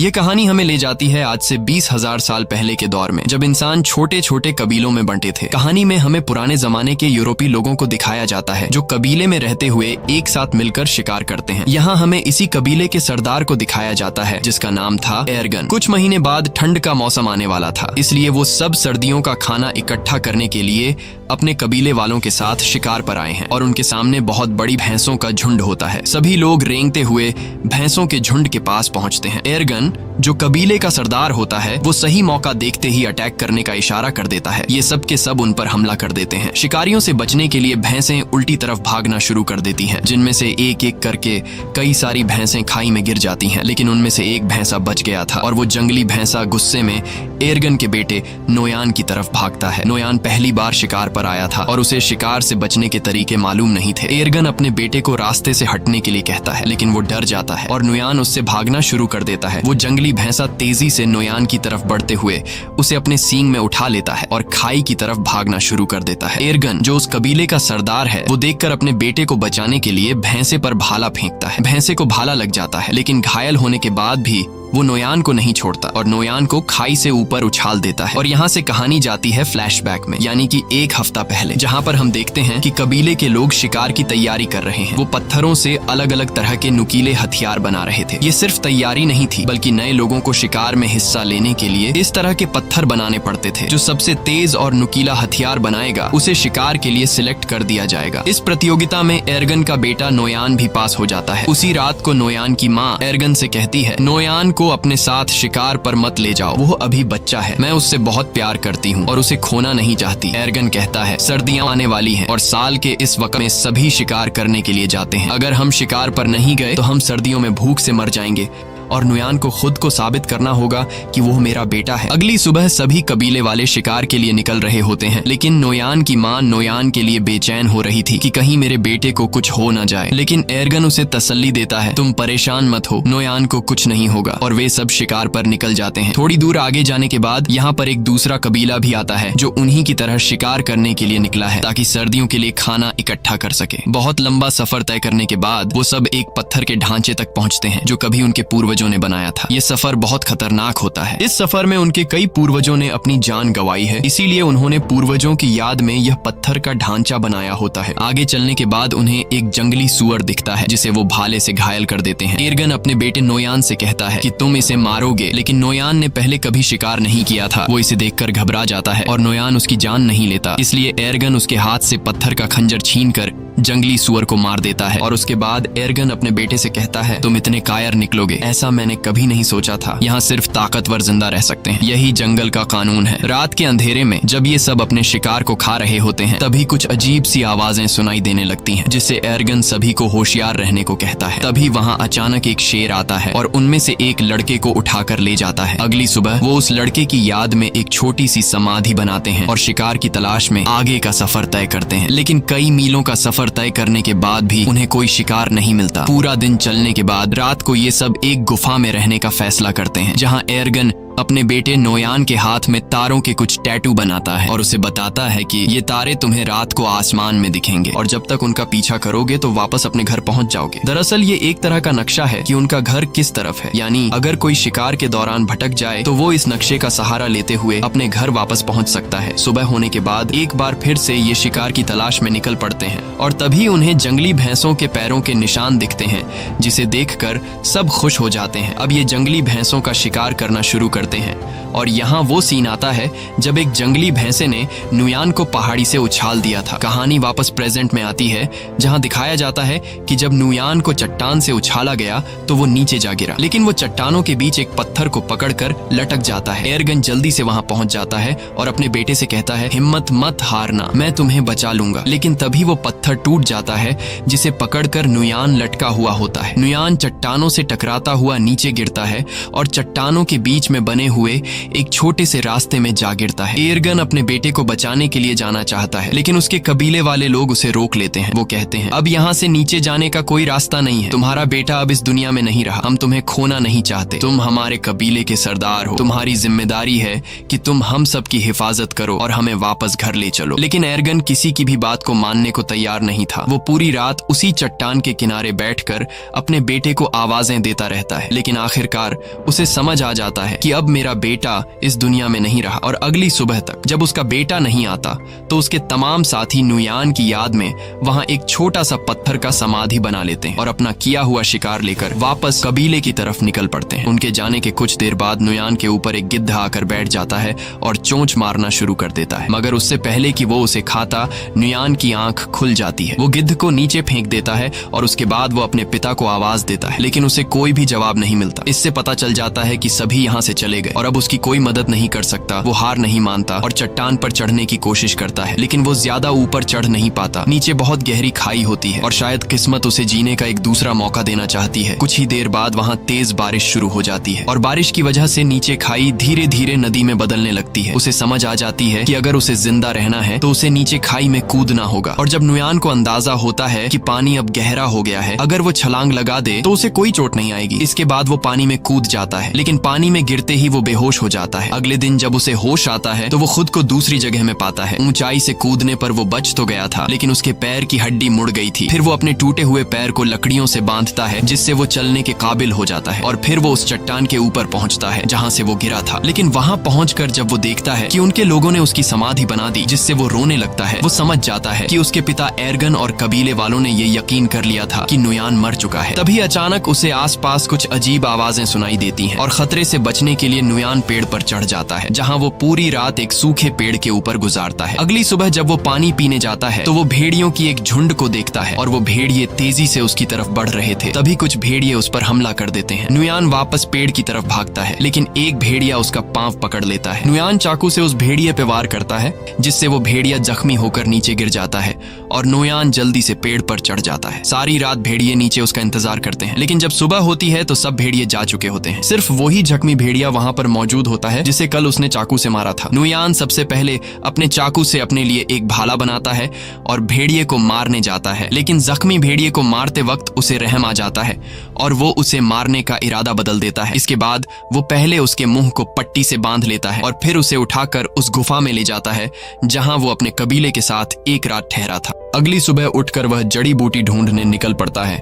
ये कहानी हमें ले जाती है आज से 20,000 साल पहले के दौर में, जब इंसान छोटे छोटे कबीलों में बंटे थे। कहानी में हमें पुराने जमाने के यूरोपीय लोगों को दिखाया जाता है जो कबीले में रहते हुए एक साथ मिलकर शिकार करते हैं। यहाँ हमें इसी कबीले के सरदार को दिखाया जाता है जिसका नाम था एर्गन। कुछ महीने बाद ठंड का मौसम आने वाला था, इसलिए वो सब सर्दियों का खाना इकट्ठा करने के लिए अपने कबीले वालों के साथ शिकार पर आए हैं और उनके सामने बहुत बड़ी भैंसों का झुंड होता है। सभी लोग रेंगते हुए भैंसों के झुंड के पास पहुंचते हैं। एर्गन जो कबीले का सरदार होता है वो सही मौका देखते ही अटैक करने का इशारा कर देता है। ये सब के सब उन पर हमला कर देते हैं। शिकारियों से बचने के लिए भैंसें उल्टी तरफ भागना शुरू कर देती हैं, जिनमें से एक एक करके कई सारी भैंसें खाई में गिर जाती हैं। लेकिन उनमें से एक भैंसा बच गया था और वो जंगली भैंसा गुस्से में एर्गन के बेटे नोयान की तरफ भागता है। नोयान पहली बार शिकार पर आया था और उसे शिकार से बचने के तरीके मालूम नहीं थे। एर्गन अपने बेटे को रास्ते से हटने के लिए कहता है, लेकिन वो डर जाता है और नोयान उससे भागना शुरू कर देता है। वो जंगली भैंसा तेजी से नोयान की तरफ बढ़ते हुए उसे अपने सींग में उठा लेता है और खाई की तरफ भागना शुरू कर देता है। एर्गन जो उस कबीले का सरदार है वो देखकर अपने बेटे को बचाने के लिए भैंसे पर भाला फेंकता है। भैंसे को भाला लग जाता है, लेकिन घायल होने के बाद भी वो नोयान को नहीं छोड़ता और नोयान को खाई से ऊपर उछाल देता है। और यहाँ से कहानी जाती है फ्लैशबैक में, यानी कि एक हफ्ता पहले, जहाँ पर हम देखते हैं कि कबीले के लोग शिकार की तैयारी कर रहे हैं। वो पत्थरों से अलग अलग तरह के नुकीले हथियार बना रहे थे। ये सिर्फ तैयारी नहीं थी, बल्कि नए लोगों को शिकार में हिस्सा लेने के लिए इस तरह के पत्थर बनाने पड़ते थे। जो सबसे तेज और नुकीला हथियार बनाएगा उसे शिकार के लिए सिलेक्ट कर दिया जाएगा। इस प्रतियोगिता में एर्गन का बेटा नोयान भी पास हो जाता है। उसी रात को नोयान की माँ एर्गन से कहती है, नोयान को अपने साथ शिकार पर मत ले जाओ, वो अभी बच्चा है, मैं उससे बहुत प्यार करती हूँ और उसे खोना नहीं चाहती। एर्गन कहता है, सर्दियां आने वाली हैं और साल के इस वक्त में सभी शिकार करने के लिए जाते हैं। अगर हम शिकार पर नहीं गए तो हम सर्दियों में भूख से मर जाएंगे और नोयान को खुद को साबित करना होगा कि वो मेरा बेटा है। अगली सुबह सभी कबीले वाले शिकार के लिए निकल रहे होते हैं, लेकिन नोयान की माँ नोयान के लिए बेचैन हो रही थी कि कहीं मेरे बेटे को कुछ हो ना जाए। लेकिन एर्गन उसे तसल्ली देता है, तुम परेशान मत हो, नोयान को कुछ नहीं होगा। और वे सब शिकार पर निकल जाते हैं। थोड़ी दूर आगे जाने के बाद यहाँ पर एक दूसरा कबीला भी आता है जो उन्हीं की तरह शिकार करने के लिए निकला है ताकि सर्दियों के लिए खाना इकट्ठा कर सके। बहुत लंबा सफर तय करने के बाद वो सब एक पत्थर के ढांचे तक पहुँचते हैं जो कभी उनके पूर्वजों ने बनाया था। ये सफर बहुत खतरनाक होता है। इस सफर में उनके कई पूर्वजों ने अपनी जान गंवाई है, इसीलिए उन्होंने पूर्वजों की याद में यह पत्थर का ढांचा बनाया होता है। आगे चलने के बाद उन्हें एक जंगली सुअर दिखता है जिसे वो भाले से घायल कर देते हैं। एर्गन अपने बेटे नोयान से कहता है कि तुम इसे मारोगे, लेकिन नोयान ने पहले कभी शिकार नहीं किया था। वो इसे देखकर घबरा जाता है और नोयान उसकी जान नहीं लेता, इसलिए एर्गन उसके हाथ से पत्थर का खंजर छीनकर जंगली सुअर को मार देता है। और उसके बाद एर्गन अपने बेटे से कहता है, तुम इतने कायर निकलोगे, ऐसा मैंने कभी नहीं सोचा था। यहाँ सिर्फ ताकतवर जिंदा रह सकते हैं, यही जंगल का कानून है। रात के अंधेरे में जब ये सब अपने शिकार को खा रहे होते हैं, तभी कुछ अजीब सी आवाजें सुनाई देने लगती हैं, जिससे एर्गन सभी को होशियार रहने को कहता है। तभी वहाँ अचानक एक शेर आता है और उनमें से एक लड़के को उठाकर ले जाता है। अगली सुबह वो उस लड़के की याद में एक छोटी सी समाधि बनाते हैं और शिकार की तलाश में आगे का सफर तय करते हैं। लेकिन कई मीलों का सफर तय करने के बाद भी उन्हें कोई शिकार नहीं मिलता। पूरा दिन चलने के बाद रात को ये सब एक गुफा में रहने का फैसला करते हैं, जहाँ एर्गन अपने बेटे नोयान के हाथ में तारों के कुछ टैटू बनाता है और उसे बताता है कि ये तारे तुम्हें रात को आसमान में दिखेंगे और जब तक उनका पीछा करोगे तो वापस अपने घर पहुंच जाओगे। दरअसल ये एक तरह का नक्शा है कि उनका घर किस तरफ है, यानी अगर कोई शिकार के दौरान भटक जाए तो वो इस नक्शे का सहारा लेते हुए अपने घर वापस पहुंच सकता है। सुबह होने के बाद एक बार फिर से ये शिकार की तलाश में निकल पड़ते हैं और तभी उन्हें जंगली भैंसों के पैरों के निशान दिखते हैं, जिसे देखकर सब खुश हो जाते हैं। अब ये जंगली भैंसों का शिकार करना शुरू करते हैं और यहाँ वो सीन आता है जब एक जंगली भैंसे ने नोयान को पहाड़ी से उछाल दिया था। कहानी वापस प्रेजेंट में आती है, जहाँ दिखाया जाता है कि जब नोयान को चट्टान से उछाला गया तो वो नीचे जा गिरा, लेकिन वो चट्टानों के बीच एक पत्थर को पकड़कर लटक जाता है। एर्गन जल्दी से वहाँ पहुँच जाता है और अपने बेटे से कहता है, हिम्मत मत हारना, मैं तुम्हें बचा लूंगा। लेकिन तभी वो पत्थर टूट जाता है जिसे पकड़कर नोयान लटका हुआ होता है। नोयान चट्टानों से टकराता हुआ नीचे गिरता है और चट्टानों के बीच में बने बने हुए एक छोटे से रास्ते में जा गिरता है। एर्गन अपने बेटे को बचाने के लिए जाना चाहता है, लेकिन उसके कबीले वाले लोग उसे रोक लेते हैं। वो कहते हैं, अब यहाँ से नीचे जाने का कोई रास्ता नहीं है। तुम्हारा बेटा अब इस दुनिया में नहीं रहा। हम तुम्हें खोना नहीं चाहते। तुम हमारे कबीले के सरदार हो। तुम्हारी जिम्मेदारी है कि तुम हम सब की हिफाजत करो और हमें वापस घर ले चलो। लेकिन एर्गन किसी की भी बात को मानने को तैयार नहीं था। वो पूरी रात उसी चट्टान के किनारे बैठकर अपने बेटे को आवाजें देता रहता है, लेकिन आखिरकार उसे समझ आ जाता है कि अब मेरा बेटा इस दुनिया में नहीं रहा। और अगली सुबह तक जब उसका बेटा नहीं आता तो उसके तमाम साथी नुयान की याद में वहां एक छोटा सा पत्थर का समाधि बना लेते हैं और अपना किया हुआ शिकार लेकर वापस कबीले की तरफ निकल पड़ते हैं। उनके जाने के कुछ देर बाद नुयान के ऊपर एक गिद्ध आकर बैठ जाता है और चोंच मारना शुरू कर देता है, मगर उससे पहले कि वो उसे खाता नुयान की आंख खुल जाती है। वो गिद्ध को नीचे फेंक देता है और उसके बाद वो अपने पिता को आवाज देता है, लेकिन उसे कोई भी जवाब नहीं मिलता। इससे पता चल जाता है कि सभी यहाँ से चले गए और अब उसकी कोई मदद नहीं कर सकता। वो हार नहीं मानता और चट्टान पर चढ़ने की कोशिश करता है, लेकिन वो ज्यादा ऊपर चढ़ नहीं पाता। नीचे बहुत गहरी खाई होती है और शायद किस्मत उसे जीने का एक दूसरा मौका देना चाहती है। कुछ ही देर बाद वहाँ तेज बारिश शुरू हो जाती है और बारिश की वजह से नीचे खाई धीरे धीरे नदी में बदलने लगती है। उसे समझ आ जाती है कि अगर उसे जिंदा रहना है तो उसे नीचे खाई में कूदना होगा। और जब नुयान को अंदाजा होता है कि पानी अब गहरा हो गया है, अगर वो छलांग लगा दे तो उसे कोई चोट नहीं आएगी। इसके बाद वो पानी में कूद जाता है, लेकिन पानी में गिरते ही वो बेहोश हो जाता है। अगले दिन जब उसे होश आता है तो वो खुद को दूसरी जगह में पाता है। ऊंचाई से कूदने पर वो बच तो गया था, लेकिन उसके पैर की हड्डी मुड़ गई थी। फिर वो अपने टूटे हुए पैर को लकड़ियों से बांधता है, जिससे वो चलने के काबिल हो जाता है। और फिर वो उस चट्टान के ऊपर पहुंचता है जहां से वो गिरा था। लेकिन वहां पहुंचकर जब वो देखता है कि उनके लोगों ने उसकी समाधि बना दी, जिससे वो रोने लगता है, वो समझ जाता है कि उसके पिता एर्गन और कबीले वालों ने ये यकीन कर लिया था कि नुयान मर चुका है। तभी अचानक उसे आसपास कुछ अजीब आवाजें सुनाई देती हैं और खतरे से बचने के लिए नुयान पेड़ पर चढ़ जाता है, जहां वो पूरी रात एक सूखे पेड़ के ऊपर गुजारता है। अगली सुबह जब वो पानी पीने जाता है तो वो भेड़ियों की एक झुंड को देखता है और वो भेड़िए तेजी से उसकी तरफ बढ़ रहे थे। तभी कुछ भेड़िए उस पर हमला कर देते हैं। नुयान वापस पेड़ की तरफ भागता है, लेकिन एक भेड़िया उसका पांव पकड़ लेता है। नुयान चाकू से उस भेड़िए पे वार करता है, जिससे वो भेड़िया जख्मी होकर नीचे गिर जाता है और नुयान जल्दी से पेड़ पर चढ़ जाता है। सारी रात भेड़िए नीचे उसका इंतजार करते हैं, लेकिन जब सुबह होती है तो सब भेड़िए जा चुके होते हैं। सिर्फ वही जख्मी भेड़िया वहां पर मौजूद होता है जिसे कल उसने चाकू से मारा था। नुयान सबसे पहले अपने चाकू से अपने लिए एक भाला बनाता है और भेड़िए को मारने जाता है, लेकिन जख्मी भेड़िए को मारते वक्त उसे रहम आ जाता है और वो उसे मारने का इरादा बदल देता है। इसके बाद वो पहले उसके मुंह को पट्टी से बांध लेता है और फिर उसे उठाकर उस गुफा में ले जाता है जहां वो अपने कबीले के साथ एक रात ठहरा था। अगली सुबह उठकर वह जड़ी बूटी ढूंढने निकल पड़ता है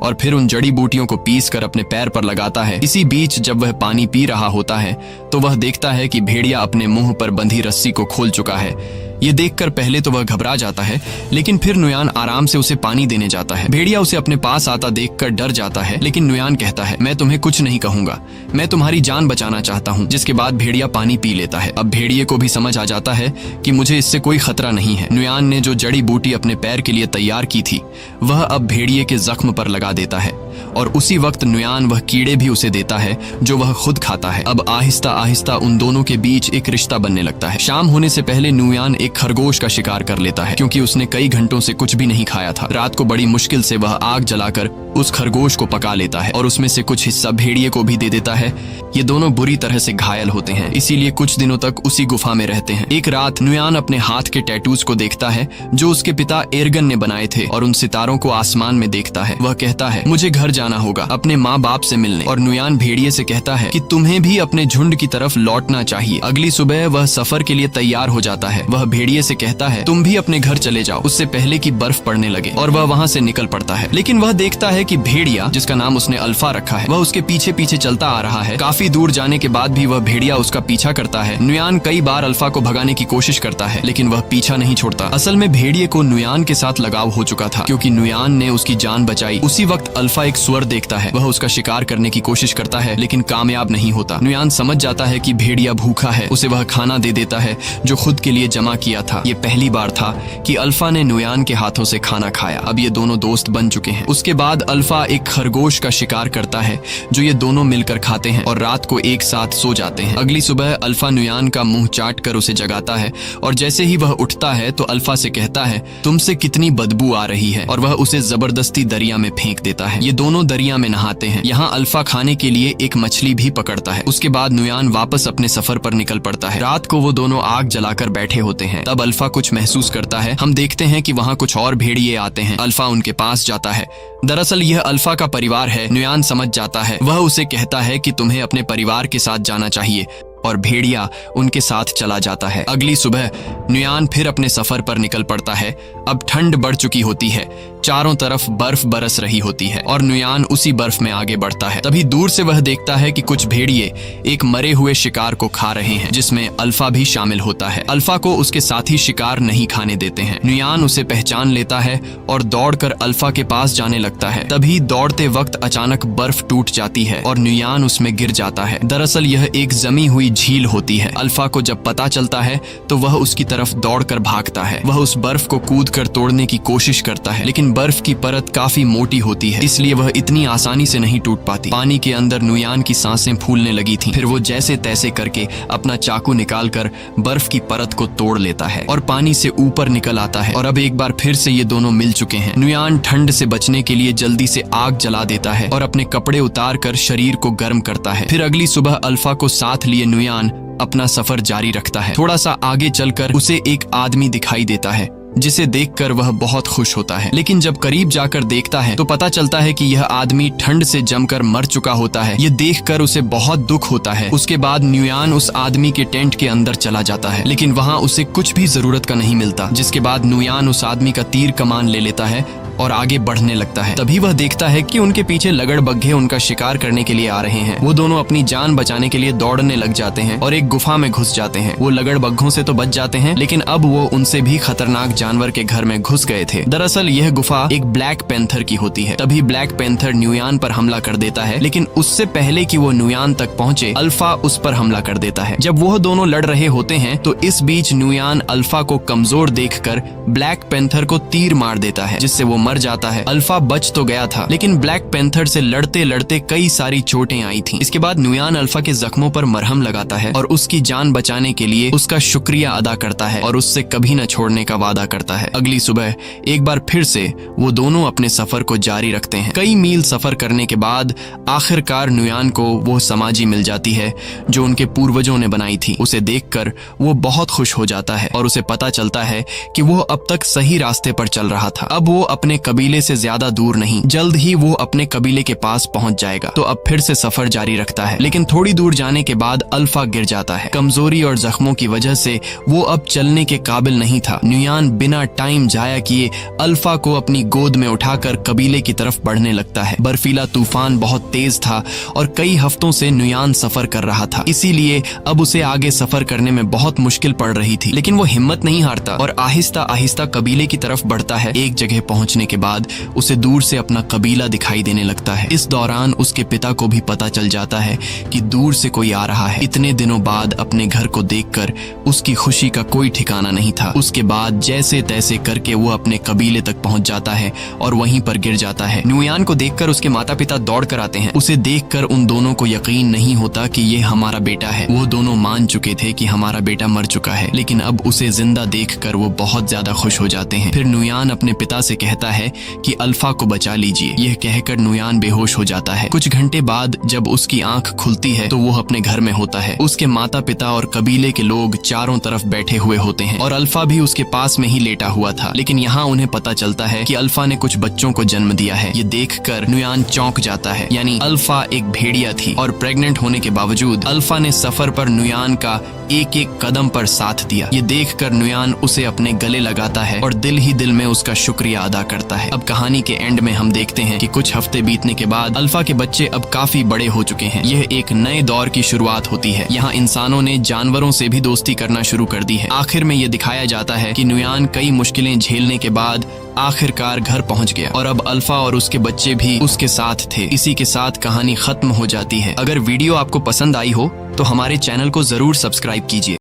और फिर उन जड़ी बूटियों को पीस कर अपने पैर पर लगाता है। इसी बीच जब वह पानी पी रहा होता है तो वह देखता है कि भेड़िया अपने मुंह पर बंधी रस्सी को खोल चुका है। ये देखकर पहले तो वह घबरा जाता है, लेकिन फिर नुयान आराम से उसे पानी देने जाता है। भेड़िया उसे अपने पास आता देखकर डर जाता है, लेकिन नुयान कहता है, मैं तुम्हें कुछ नहीं कहूंगा, मैं तुम्हारी जान बचाना चाहता हूँ। जिसके बाद भेड़िया पानी पी लेता है। अब भेड़िए को भी समझ आ जाता है कि मुझे इससे कोई खतरा नहीं है। नुयान ने जो जड़ी बूटी अपने पैर के लिए तैयार की थी वह अब भेड़िए के जख्म पर लगा देता है और उसी वक्त नुयान वह कीड़े भी उसे देता है जो वह खुद खाता है। अब आहिस्ता आहिस्ता उन दोनों के बीच एक रिश्ता बनने लगता है। शाम होने से पहले नुयान एक खरगोश का शिकार कर लेता है, क्योंकि उसने कई घंटों से कुछ भी नहीं खाया था। रात को बड़ी मुश्किल से वह आग जलाकर उस खरगोश को पका लेता है और उसमें से कुछ हिस्सा भेड़िए को भी दे देता है। ये दोनों बुरी तरह से घायल होते हैं, इसीलिए कुछ दिनों तक उसी गुफा में रहते हैं। एक रात नुयान अपने हाथ के टैटूज को देखता है जो उसके पिता एर्गन ने बनाए थे और उन सितारों को आसमान में देखता है। वह कहता है, मुझे घर जाना होगा अपने माँ बाप से मिलने। और नुयान भेड़िए से कहता है कि तुम्हें भी अपने झुंड की तरफ लौटना चाहिए। अगली सुबह वह सफर के लिए तैयार हो जाता है। वह भेड़िए से कहता है, तुम भी अपने घर चले जाओ उससे पहले कि बर्फ पड़ने लगे। और वह वहाँ से निकल पड़ता है, लेकिन वह देखता है कि भेड़िया, जिसका नाम उसने अल्फा रखा है, वह उसके पीछे पीछे चलता आ रहा है। काफी दूर जाने के बाद भी वह भेड़िया उसका पीछा करता है। नुयान कई बार अल्फा को भगाने की कोशिश करता है, लेकिन वह पीछा नहीं छोड़ता। असल में भेड़िए को नुयान के साथ लगाव हो चुका था, क्योंकि नुयान ने उसकी जान बचाई। उसी वक्त अल्फा एक सुअर देखता है। वह उसका शिकार करने की कोशिश करता है, लेकिन कामयाब नहीं होता। नुयान समझ जाता है कि भेड़िया भूखा है। उसे वह खाना दे देता है जो खुद के लिए जमा किया था। ये पहली बार था कि अल्फा ने नुयान के हाथों से खाना खाया। अब ये दोनों दोस्त बन चुके हैं। उसके बाद अल्फा एक खरगोश का शिकार करता है जो ये दोनों मिलकर खाते हैं और रात को एक साथ सो जाते हैं। अगली सुबह अल्फा नुयान का मुंह चाट कर उसे जगाता है और जैसे ही वह उठता है तो अल्फा से कहता है, तुमसे कितनी बदबू आ रही है, और वह उसे जबरदस्ती दरिया में फेंक देता है। ये दोनों दरिया में नहाते हैं। यहाँ अल्फा खाने के लिए एक मछली भी पकड़ता है। उसके बाद नुयान वापस अपने सफर पर निकल पड़ता है। रात को वो दोनों आग जलाकर बैठे होते हैं। तब अल्फा कुछ महसूस करता है। हम देखते हैं कि वहाँ कुछ और भेड़िए आते हैं। अल्फा उनके पास जाता है। दरअसल यह अल्फा का परिवार है। नुयान समझ जाता है। वह उसे कहता है कि तुम्हें अपने परिवार के साथ जाना चाहिए और भेड़िया उनके साथ चला जाता है। अगली सुबह नुयान फिर अपने सफर पर निकल पड़ता है। अब ठंड बढ़ चुकी होती है। चारों तरफ बर्फ बरस रही होती है और नुयान उसी बर्फ में आगे बढ़ता है। तभी दूर से वह देखता है कि कुछ भेड़िए एक मरे हुए शिकार को खा रहे हैं, जिसमें अल्फा भी शामिल होता है। अल्फा को उसके साथी शिकार नहीं खाने देते हैं। नुयान उसे पहचान लेता है और दौड़कर अल्फा के पास जाने लगता है। तभी दौड़ते वक्त अचानक बर्फ टूट जाती है और नुयान उसमें गिर जाता है। दरअसल यह एक जमी हुई झील होती है। अल्फा को जब पता चलता है तो वह उसकी तरफ दौड़कर भागता है। वह उस बर्फ को कूदकर तोड़ने की कोशिश करता है, लेकिन बर्फ की परत काफी मोटी होती है, इसलिए वह इतनी आसानी से नहीं टूट पाती। पानी के अंदर नुयान की सांसें फूलने लगी थीं। फिर वो जैसे तैसे करके अपना चाकू निकालकर बर्फ की परत को तोड़ लेता है और पानी से ऊपर निकल आता है। और अब एक बार फिर से ये दोनों मिल चुके हैं। नुयान ठंड से बचने के लिए जल्दी से आग जला देता है और अपने कपड़े उतार कर शरीर को गर्म करता है। फिर अगली सुबह अल्फा को साथ लिए नुयान अपना सफर जारी रखता है। थोड़ा सा आगे चलकर उसे एक आदमी दिखाई देता है, जिसे देखकर वह बहुत खुश होता है। लेकिन जब करीब जाकर देखता है तो पता चलता है कि यह आदमी ठंड से जमकर मर चुका होता है। ये देखकर उसे बहुत दुख होता है। उसके बाद नुयान उस आदमी के टेंट के अंदर चला जाता है, लेकिन वहाँ उसे कुछ भी जरूरत का नहीं मिलता। जिसके बाद नुयान उस आदमी का तीर कमान ले लेता है और आगे बढ़ने लगता है। तभी वह देखता है कि उनके पीछे लगड़बग्घे उनका शिकार करने के लिए आ रहे हैं। वो दोनों अपनी जान बचाने के लिए दौड़ने लग जाते हैं और एक गुफा में घुस जाते हैं। वो लगड़बग्घों से तो बच जाते हैं, लेकिन अब वो उनसे भी खतरनाक जानवर के घर में घुस गए थे। दरअसल यह गुफा एक ब्लैक पैंथर की होती है। तभी ब्लैक पैंथर नुयान पर हमला कर देता है, लेकिन उससे पहले कि वो नुयान तक पहुंचे अल्फा उस पर हमला कर देता है। जब वो दोनों लड़ रहे होते हैं तो इस बीच नुयान अल्फा को कमजोर देखकर ब्लैक पैंथर को तीर मार देता है, जिससे वो मर जाता है। अल्फा बच तो गया था, लेकिन ब्लैक पैंथर से लड़ते लड़ते कई सारी चोटें आई थीं। इसके बाद नुयान अल्फा के जख्मों पर मरहम लगाता है और उसकी जान बचाने के लिए उसका शुक्रिया अदा करता है और उससे कभी न छोड़ने का वादा करता है। अगली सुबह एक बार फिर से वो दोनों अपने सफर को जारी रखते हैं। कई मील सफर करने के बाद आखिरकार नुयान को वो समाधि मिल जाती है जो उनके पूर्वजों ने बनाई थी। उसे देखकर वो बहुत खुश हो जाता है और उसे पता चलता है कि वो अब तक सही रास्ते पर चल रहा था। अब वो अपने कबीले से ज्यादा दूर नहीं, जल्द ही वो अपने कबीले के पास पहुंच जाएगा। तो अब फिर से सफर जारी रखता है, लेकिन थोड़ी दूर जाने के बाद अल्फा गिर जाता है। कमजोरी और जख्मों की वजह से वो अब चलने के काबिल नहीं था। नुयान बिना टाइम जाया किए अल्फा को अपनी गोद में उठाकर कबीले की तरफ बढ़ने लगता है। बर्फीला तूफान बहुत तेज था और कई हफ्तों से नुयान सफर कर रहा था, इसीलिए अब उसे आगे सफर करने में बहुत मुश्किल पड़ रही थी। लेकिन वो हिम्मत नहीं हारता और आहिस्ता आहिस्ता कबीले की तरफ बढ़ता है। एक जगह पहुंचने के बाद उसे दूर से अपना कबीला दिखाई देने लगता है। इस दौरान उसके पिता को भी पता चल जाता है कि दूर से कोई आ रहा है। इतने दिनों बाद अपने घर को देखकर उसकी खुशी का कोई ठिकाना नहीं था। उसके बाद जैसे तैसे करके वो अपने कबीले तक पहुंच जाता है और वहीं पर गिर जाता है। नुयान को देखकर उसके माता पिता दौड़ कर आते हैं। उसे देखकर उन दोनों को यकीन नहीं होता कि ये हमारा बेटा है। वो दोनों मान चुके थे कि हमारा बेटा मर चुका है, लेकिन अब उसे जिंदा देखकर वो बहुत ज्यादा खुश हो जाते हैं। फिर नुयान अपने पिता से कहता है कि अल्फा को बचा लीजिए। यह कहकर नुयान बेहोश हो जाता है। कुछ घंटे बाद जब उसकी आंख खुलती है तो वो अपने घर में होता है। उसके माता पिता और कबीले के लोग चारों तरफ बैठे हुए होते हैं और अल्फा भी उसके पास में ही लेटा हुआ था। लेकिन यहाँ उन्हें पता चलता है कि अल्फा ने कुछ बच्चों को जन्म दिया है। ये देखकर नुयान चौंक जाता है। यानी अल्फा एक भेड़िया थी और प्रेग्नेंट होने के बावजूद अल्फा ने सफर पर नुयान का एक एक कदम पर साथ दिया। ये देखकर नुयान उसे अपने गले लगाता है और दिल ही दिल में उसका शुक्रिया अदा करता है। अब कहानी के एंड में हम देखते हैं कि कुछ हफ्ते बीतने के बाद अल्फा के बच्चे अब काफी बड़े हो चुके हैं। यह एक नए दौर की शुरुआत होती है। यहाँ इंसानों ने जानवरों से भी दोस्ती करना शुरू कर दी है। आखिर में ये दिखाया जाता है कि नुयान कई मुश्किलें झेलने के बाद आखिरकार घर पहुंच गया और अब अल्फा और उसके बच्चे भी उसके साथ थे। इसी के साथ कहानी खत्म हो जाती है। अगर वीडियो आपको पसंद आई हो तो हमारे चैनल को जरूर सब्सक्राइब कीजिए।